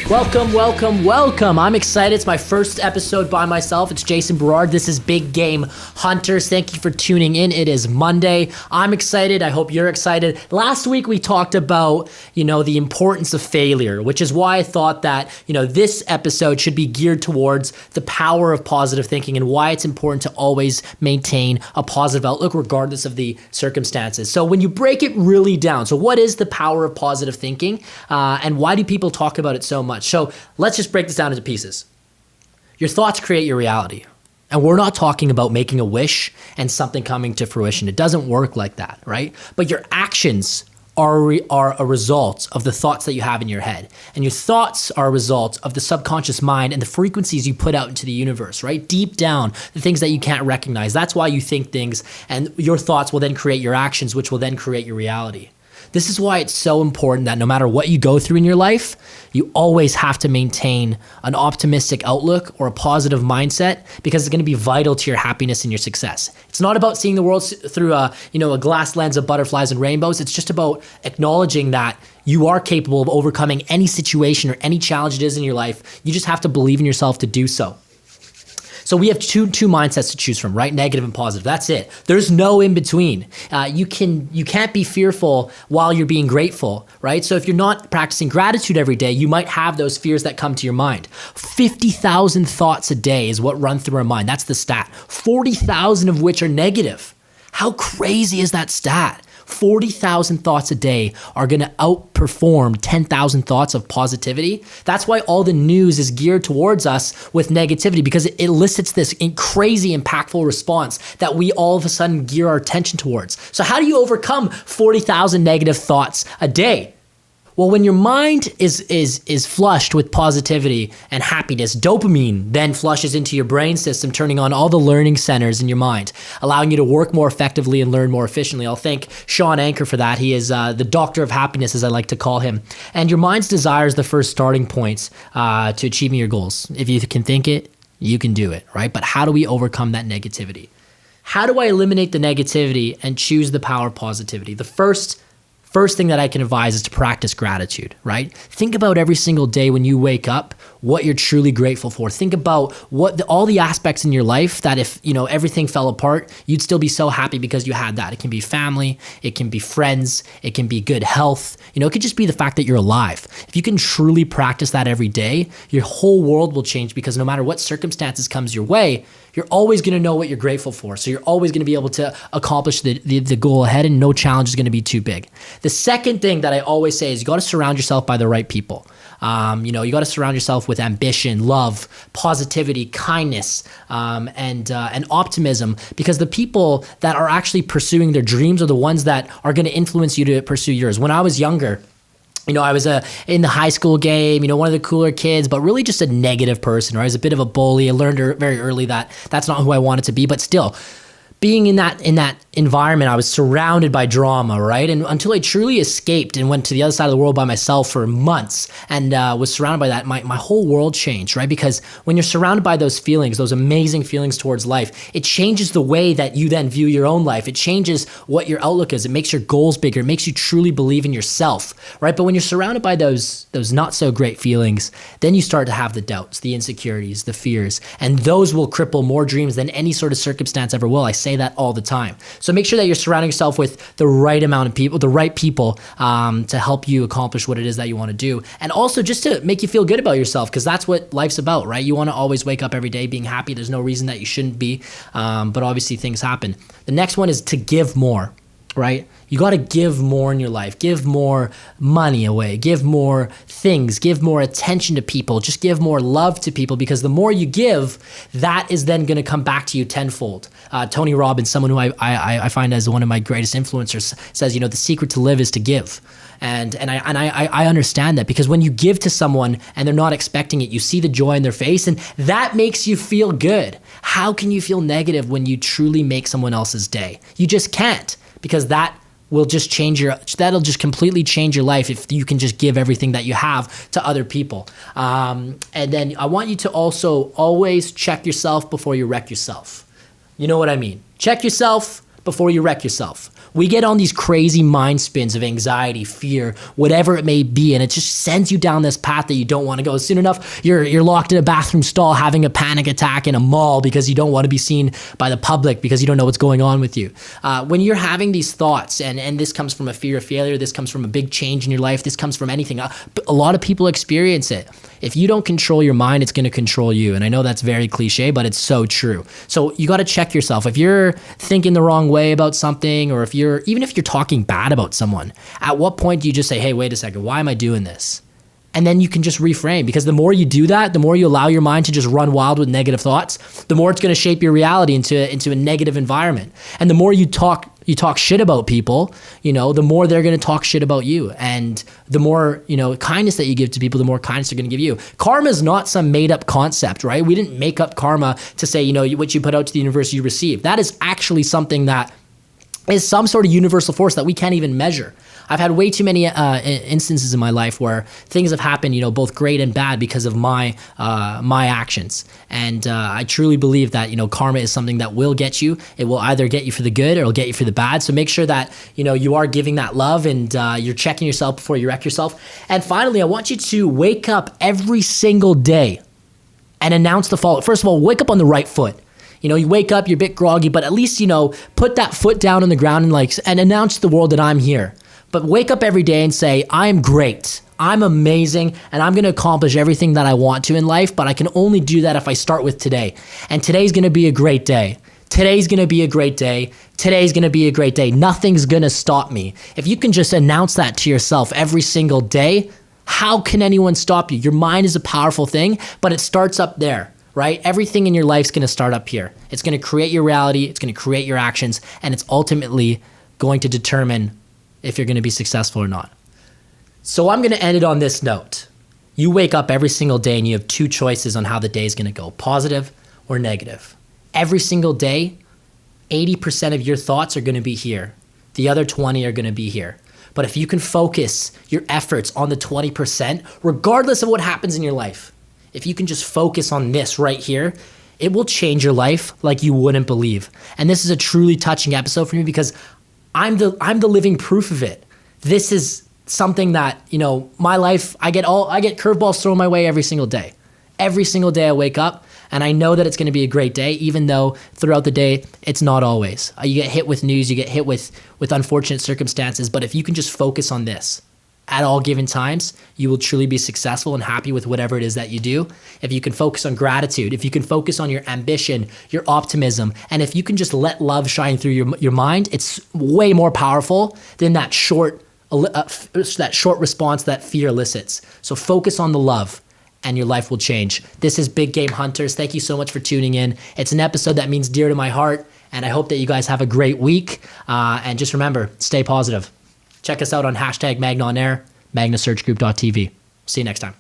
Welcome, welcome, welcome. I'm excited. It's my first episode by myself. It's Jason Berard. This is Big Game Hunters. Thank you for tuning in. It is Monday. I'm excited. I hope you're excited. Last week we talked about, the importance of failure, which is why I thought that, this episode should be geared towards the power of positive thinking and why it's important to always maintain a positive outlook regardless of the circumstances. So when you break it really down, so what is the power of positive thinking and why do people talk about it so much? So let's just break this down into pieces. Your thoughts create your reality. And we're not talking about making a wish and something coming to fruition. It doesn't work like that, right? But your actions are a result of the thoughts that you have in your head. And your thoughts are a result of the subconscious mind and the frequencies you put out into the universe, right? Deep down, the things that you can't recognize. That's why you think things, and your thoughts will then create your actions, which will then create your reality. This is why it's so important that no matter what you go through in your life, you always have to maintain an optimistic outlook or a positive mindset because it's going to be vital to your happiness and your success. It's not about seeing the world through a glass lens of butterflies and rainbows. It's just about acknowledging that you are capable of overcoming any situation or any challenge it is in your life. You just have to believe in yourself to do so. So we have two mindsets to choose from, right? Negative and positive. That's it. There's no in between. You can't be fearful while you're being grateful, right? So if you're not practicing gratitude every day, you might have those fears that come to your mind. 50,000 thoughts a day is what run through our mind. That's the stat. 40,000 of which are negative. How crazy is that stat? 40,000 thoughts a day are going to outperform 10,000 thoughts of positivity. That's why all the news is geared towards us with negativity, because it elicits this crazy impactful response that we all of a sudden gear our attention towards. So how do you overcome 40,000 negative thoughts a day? Well, when your mind is flushed with positivity and happiness, dopamine then flushes into your brain system, turning on all the learning centers in your mind, allowing you to work more effectively and learn more efficiently. I'll thank Sean Anker for that. He is the doctor of happiness, as I like to call him. And your mind's desire is the first starting points to achieving your goals. If you can think it, you can do it, right? But how do we overcome that negativity? How do I eliminate the negativity and choose the power of positivity? The first thing that I can advise is to practice gratitude, right? Think about every single day when you wake up, what you're truly grateful for. Think about all the aspects in your life that if, everything fell apart, you'd still be so happy because you had that. It can be family, it can be friends, it can be good health. It could just be the fact that you're alive. If you can truly practice that every day, your whole world will change because no matter what circumstances comes your way, you're always going to know what you're grateful for. So you're always going to be able to accomplish the goal ahead and no challenge is going to be too big. The second thing that I always say is you got to surround yourself by the right people. You got to surround yourself with ambition, love, positivity, kindness, and optimism, because the people that are actually pursuing their dreams are the ones that are going to influence you to pursue yours. When I was younger, I was in the high school game, one of the cooler kids, but really just a negative person, right? I was a bit of a bully. I learned very early that that's not who I wanted to be, but still, being in that environment, I was surrounded by drama, right? And until I truly escaped and went to the other side of the world by myself for months and was surrounded by that, my whole world changed, right? Because when you're surrounded by those feelings, those amazing feelings towards life, it changes the way that you then view your own life. It changes what your outlook is. It makes your goals bigger. It makes you truly believe in yourself, right? But when you're surrounded by those not so great feelings, then you start to have the doubts, the insecurities, the fears, and those will cripple more dreams than any sort of circumstance ever will. I say that all the time. So make sure that you're surrounding yourself with the right amount of people, the right people to help you accomplish what it is that you want to do. And also just to make you feel good about yourself, because that's what life's about, right? You want to always wake up every day being happy. There's no reason that you shouldn't be, but obviously things happen. The next one is to give more, right? You got to give more in your life. Give more money away. Give more things. Give more attention to people. Just give more love to people, because the more you give, that is then going to come back to you tenfold. Tony Robbins, someone who I find as one of my greatest influencers, says, the secret to live is to give. And I understand that, because when you give to someone and they're not expecting it, you see the joy in their face and that makes you feel good. How can you feel negative when you truly make someone else's day? You just can't, because that'll just completely change your life if you can just give everything that you have to other people. And then I want you to also always check yourself before you wreck yourself. You know what I mean? Check yourself before you wreck yourself. We get on these crazy mind spins of anxiety, fear, whatever it may be, and it just sends you down this path that you don't want to go. Soon enough, you're locked in a bathroom stall having a panic attack in a mall because you don't want to be seen by the public because you don't know what's going on with you. When you're having these thoughts, and this comes from a fear of failure, this comes from a big change in your life, this comes from anything. A lot of people experience it. If you don't control your mind, it's going to control you. And I know that's very cliche, but it's so true. So you got to check yourself. If you're thinking the wrong way about something, or even if you're talking bad about someone, at what point do you just say, hey, wait a second, why am I doing this? And then you can just reframe, because the more you do that, the more you allow your mind to just run wild with negative thoughts, the more it's going to shape your reality into a negative environment. And the more you talk shit about people, the more they're going to talk shit about you. And the more, kindness that you give to people, the more kindness they're going to give you. Karma is not some made up concept, right? We didn't make up karma to say, what you put out to the universe, you receive. That is actually something that is some sort of universal force that we can't even measure. I've had way too many instances in my life where things have happened, both great and bad because of my actions. And I truly believe that, karma is something that will get you. It will either get you for the good or it'll get you for the bad. So make sure that, you are giving that love, and you're checking yourself before you wreck yourself. And finally, I want you to wake up every single day and announce the following. First of all, wake up on the right foot. You wake up, you're a bit groggy, but at least, put that foot down on the ground and announce to the world that I'm here. But wake up every day and say, I'm great, I'm amazing, and I'm going to accomplish everything that I want to in life, but I can only do that if I start with today. And today's going to be a great day. Today's going to be a great day. Today's going to be a great day. Nothing's going to stop me. If you can just announce that to yourself every single day, how can anyone stop you? Your mind is a powerful thing, but it starts up there. Right? Everything in your life is going to start up here. It's going to create your reality. It's going to create your actions. And it's ultimately going to determine if you're going to be successful or not. So I'm going to end it on this note. You wake up every single day and you have two choices on how the day is going to go, positive or negative. Every single day, 80% of your thoughts are going to be here. The other 20 are going to be here. But if you can focus your efforts on the 20%, regardless of what happens in your life, if you can just focus on this right here, it will change your life like you wouldn't believe. And this is a truly touching episode for me because I'm the living proof of it. This is something that, my life, I get curveballs thrown my way every single day. Every single day I wake up and I know that it's going to be a great day, even though throughout the day, it's not always. You get hit with news, you get hit with unfortunate circumstances, but if you can just focus on this, at all given times, you will truly be successful and happy with whatever it is that you do. If you can focus on gratitude, if you can focus on your ambition, your optimism, and if you can just let love shine through your mind, it's way more powerful than that short response that fear elicits. So focus on the love and your life will change. This is Big Game Hunters. Thank you so much for tuning in. It's an episode that means dear to my heart, and I hope that you guys have a great week. And just remember, stay positive. Check us out on #MagnaOnAir, magnasearchgroup.tv. See you next time.